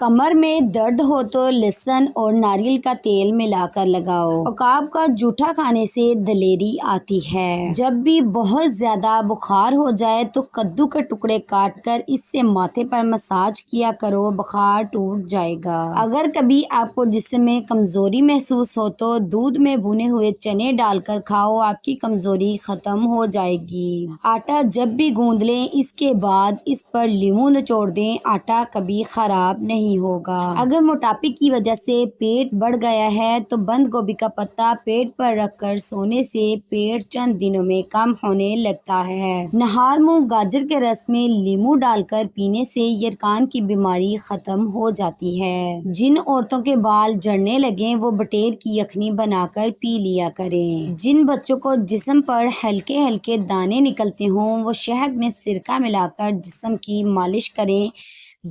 کمر میں درد ہو تو لہسن اور ناریل کا تیل ملا کر لگاؤ۔ عقاب کا جوٹھا کھانے سے دلیری آتی ہے۔ جب بھی بہت زیادہ بخار ہو جائے تو کدو کے ٹکڑے کاٹ کر اس سے ماتھے پر مساج کیا کرو، بخار ٹوٹ جائے گا۔ اگر کبھی آپ کو جسم میں کمزوری محسوس ہو تو دودھ میں بھنے ہوئے چنے ڈال کر کھاؤ، آپ کی کمزوری ختم ہو جائے گی۔ آٹا جب بھی گوندھ لیں اس کے بعد اس پر لیموں نچوڑ دیں، آٹا کبھی خراب نہیں ہوگا۔ اگر موٹاپے کی وجہ سے پیٹ بڑھ گیا ہے تو بند گوبھی کا پتا پیٹ پر رکھ کر سونے سے پیٹ چند دنوں میں کم ہونے لگتا ہے۔ نہار منہ گاجر کے رس میں لیموں ڈال کر پینے سے یرقان کی بیماری ختم ہو جاتی ہے۔ جن عورتوں کے بال جھڑنے لگیں وہ بٹیر کی یخنی بنا کر پی لیا کریں۔ جن بچوں کو جسم پر ہلکے ہلکے دانے نکلتے ہوں وہ شہد میں سرکہ ملا کر جسم کی مالش کریں،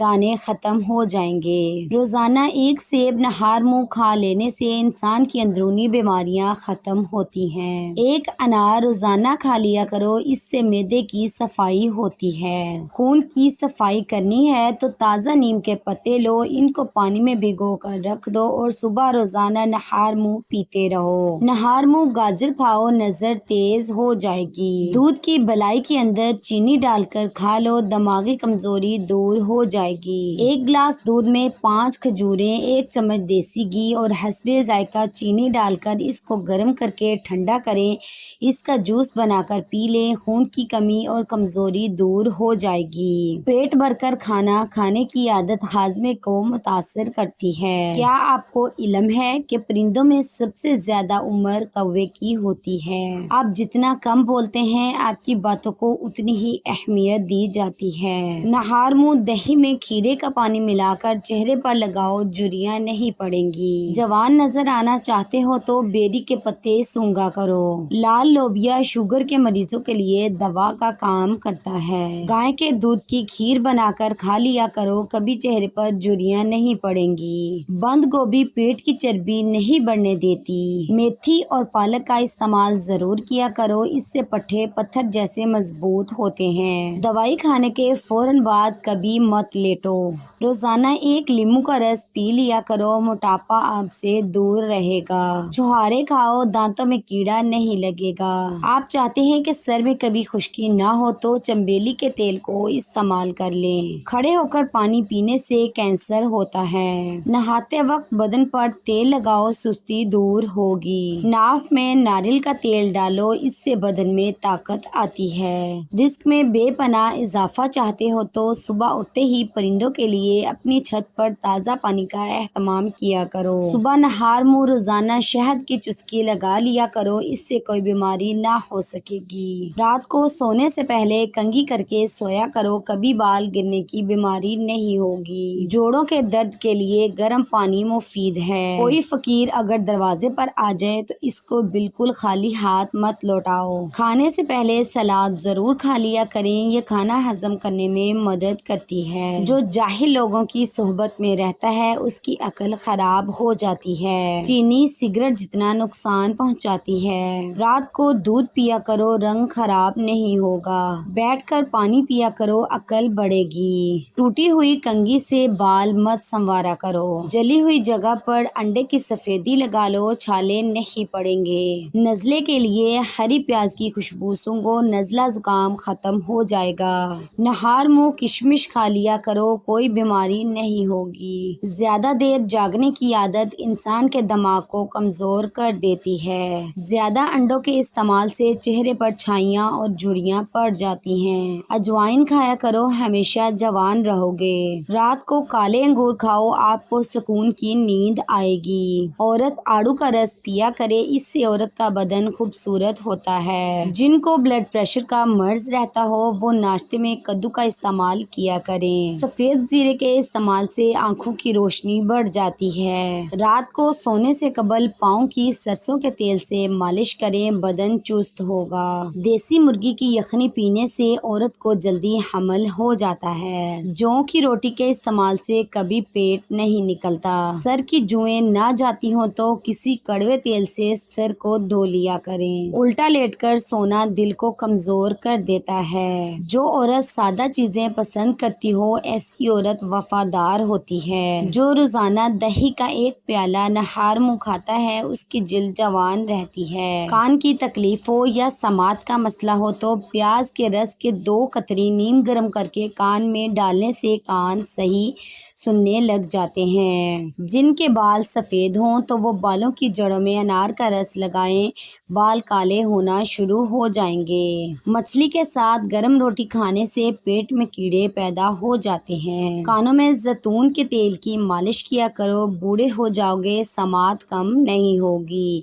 دانے ختم ہو جائیں گے۔ روزانہ ایک سیب نہار منہ کھا لینے سے انسان کی اندرونی بیماریاں ختم ہوتی ہیں۔ ایک انار روزانہ کھا لیا کرو، اس سے معدے کی صفائی ہوتی ہے۔ خون کی صفائی کرنی ہے تو تازہ نیم کے پتے لو، ان کو پانی میں بھگو کر رکھ دو اور صبح روزانہ نہار منہ پیتے رہو۔ نہار منہ گاجر کھاؤ، نظر تیز ہو جائے گی۔ دودھ کی بلائی کے اندر چینی ڈال کر کھا لو، دماغی کمزوری دور ہو جائے گی۔ ایک گلاس دودھ میں 5 کھجوریں، 1 چمچ دیسی گھی اور حسب ذائقہ چینی ڈال کر اس کو گرم کر کے ٹھنڈا کریں، اس کا جوس بنا کر پی لیں، خون کی کمی اور کمزوری دور ہو جائے گی۔ پیٹ بھر کر کھانا کھانے کی عادت ہاضمے کو متاثر کرتی ہے۔ کیا آپ کو علم ہے کہ پرندوں میں سب سے زیادہ عمر کوے کی ہوتی ہے؟ آپ جتنا کم بولتے ہیں آپ کی باتوں کو اتنی ہی اہمیت دی جاتی ہے۔ نہار منہ دہی میں کھیرے کا پانی ملا کر چہرے پر لگاؤ، جھریاں نہیں پڑیں گی۔ جوان نظر آنا چاہتے ہو تو بیری کے پتے سونگھا کرو۔ لال لوبیا شوگر کے مریضوں کے لیے دوا کا کام کرتا ہے۔ گائے کے دودھ کی کھیر بنا کر کھا لیا کرو، کبھی چہرے پر جھریاں نہیں پڑیں گی۔ بند گوبھی پیٹ کی چربی نہیں بڑھنے دیتی۔ میتھی اور پالک کا استعمال ضرور کیا کرو، اس سے پٹھے پتھر جیسے مضبوط ہوتے ہیں۔ دوائی کھانے کے فوراً بعد کبھی مت لیٹو۔ روزانہ ایک لیموں کا رس پی لیا کرو، موٹاپا آپ سے دور رہے گا۔ چھہارے کھاؤ، دانتوں میں کیڑا نہیں لگے گا۔ آپ چاہتے ہیں کہ سر میں کبھی خشکی نہ ہو تو چنبیلی کے تیل کو استعمال کر لیں۔ کھڑے ہو کر پانی پینے سے کینسر ہوتا ہے۔ نہاتے وقت بدن پر تیل لگاؤ، سستی دور ہوگی۔ ناف میں ناریل کا تیل ڈالو، اس سے بدن میں طاقت آتی ہے۔ رزق میں بے پناہ اضافہ چاہتے ہو تو صبح اٹھتے ہی پرندوں کے لیے اپنی چھت پر تازہ پانی کا اہتمام کیا کرو۔ صبح نہار منہ روزانہ شہد کی چسکی لگا لیا کرو، اس سے کوئی بیماری نہ ہو سکے گی۔ رات کو سونے سے پہلے کنگھی کر کے سویا کرو، کبھی بال گرنے کی بیماری نہیں ہوگی۔ جوڑوں کے درد کے لیے گرم پانی مفید ہے۔ کوئی فقیر اگر دروازے پر آ جائے تو اس کو بالکل خالی ہاتھ مت لوٹاؤ۔ کھانے سے پہلے سلاد ضرور کھا لیا کریں، یہ کھانا ہضم کرنے میں مدد کرتی ہے۔ جو جاہل لوگوں کی صحبت میں رہتا ہے اس کی عقل خراب ہو جاتی ہے۔ چینی سگریٹ جتنا نقصان پہنچاتی ہے۔ رات کو دودھ پیا کرو، رنگ خراب نہیں ہوگا۔ بیٹھ کر پانی پیا کرو، عقل بڑھے گی۔ ٹوٹی ہوئی کنگھی سے بال مت سنوارا کرو۔ جلی ہوئی جگہ پر انڈے کی سفیدی لگا لو، چھالے نہیں پڑیں گے۔ نزلے کے لیے ہری پیاز کی خوشبو سونگھو، نزلہ زکام ختم ہو جائے گا۔ نہار منہ کشمش کھا لیا کرو، کوئی بیماری نہیں ہوگی۔ زیادہ دیر جاگنے کی عادت انسان کے دماغ کو کمزور کر دیتی ہے۔ زیادہ انڈوں کے استعمال سے چہرے پر چھائیاں اور جھریاں پڑ جاتی ہیں۔ اجوائن کھایا کرو، ہمیشہ جوان رہو گے۔ رات کو کالے انگور کھاؤ، آپ کو سکون کی نیند آئے گی۔ عورت آڑو کا رس پیا کرے، اس سے عورت کا بدن خوبصورت ہوتا ہے۔ جن کو بلڈ پریشر کا مرض رہتا ہو وہ ناشتے میں کدو کا استعمال کیا کریں۔ سفید زیرے کے استعمال سے آنکھوں کی روشنی بڑھ جاتی ہے۔ رات کو سونے سے قبل پاؤں کی سرسوں کے تیل سے مالش کریں، بدن چست ہوگا۔ دیسی مرغی کی یخنی پینے سے عورت کو جلدی حمل ہو جاتا ہے۔ جوں کی روٹی کے استعمال سے کبھی پیٹ نہیں نکلتا۔ سر کی جوئیں نہ جاتی ہوں تو کسی کڑوے تیل سے سر کو دھو لیا کریں۔ الٹا لیٹ کر سونا دل کو کمزور کر دیتا ہے۔ جو عورت سادہ چیزیں پسند کرتی ہو ایسی عورت وفادار ہوتی ہے جو روزانہ دہی کا ایک پیالہ نہار منہ کھاتا ہے، اس کی جلد جوان رہتی ہے۔ کان کی تکلیف ہو یا سماعت کا مسئلہ ہو تو پیاز کے رس کے 2 قطرے نیم گرم کر کے کان میں ڈالنے سے کان صحیح سننے لگ جاتے ہیں۔ جن کے بال سفید ہوں تو وہ بالوں کی جڑوں میں انار کا رس لگائیں، بال کالے ہونا شروع ہو جائیں گے۔ مچھلی کے ساتھ گرم روٹی کھانے سے پیٹ میں کیڑے پیدا ہو جاتے ہیں۔ کانوں میں زیتون کے تیل کی مالش کیا کرو، بوڑھے ہو جاؤ گے، سماعت کم نہیں ہوگی۔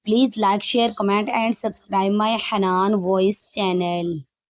Please like, share, comment and subscribe my Hanan voice channel.